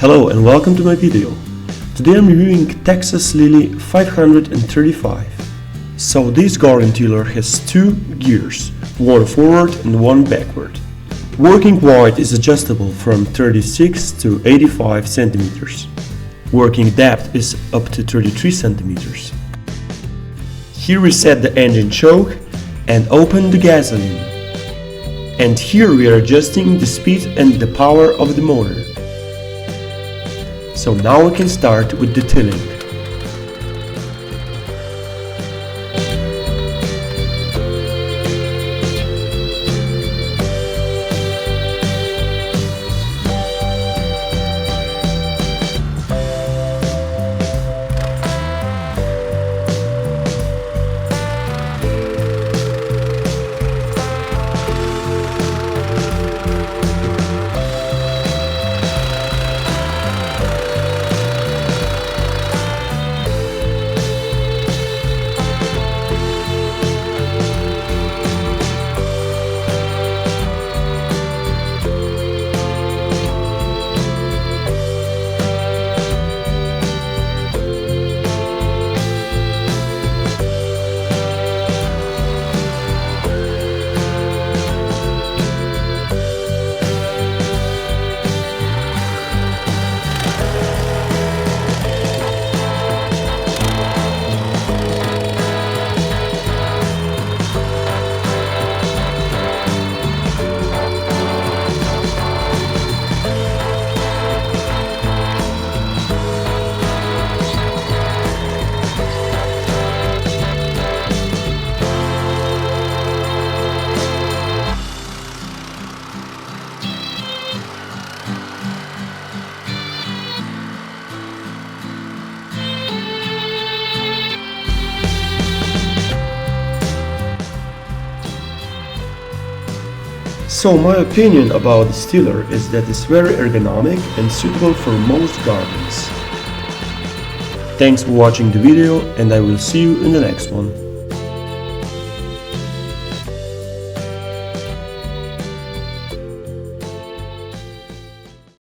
Hello and welcome to my video. Today I'm reviewing Texas Lilli 535. So this garden tiller has two gears, one forward and one backward. Working height is adjustable from 36 to 85 centimeters. Working depth is up to 33 centimeters. Here we set the engine choke and open the gasoline. And here we are adjusting the speed and the power of the motor. So now we can start with the tilling. So my opinion about this tiller is that it's very ergonomic and suitable for most gardens. Thanks for watching the video and I will see you in the next one.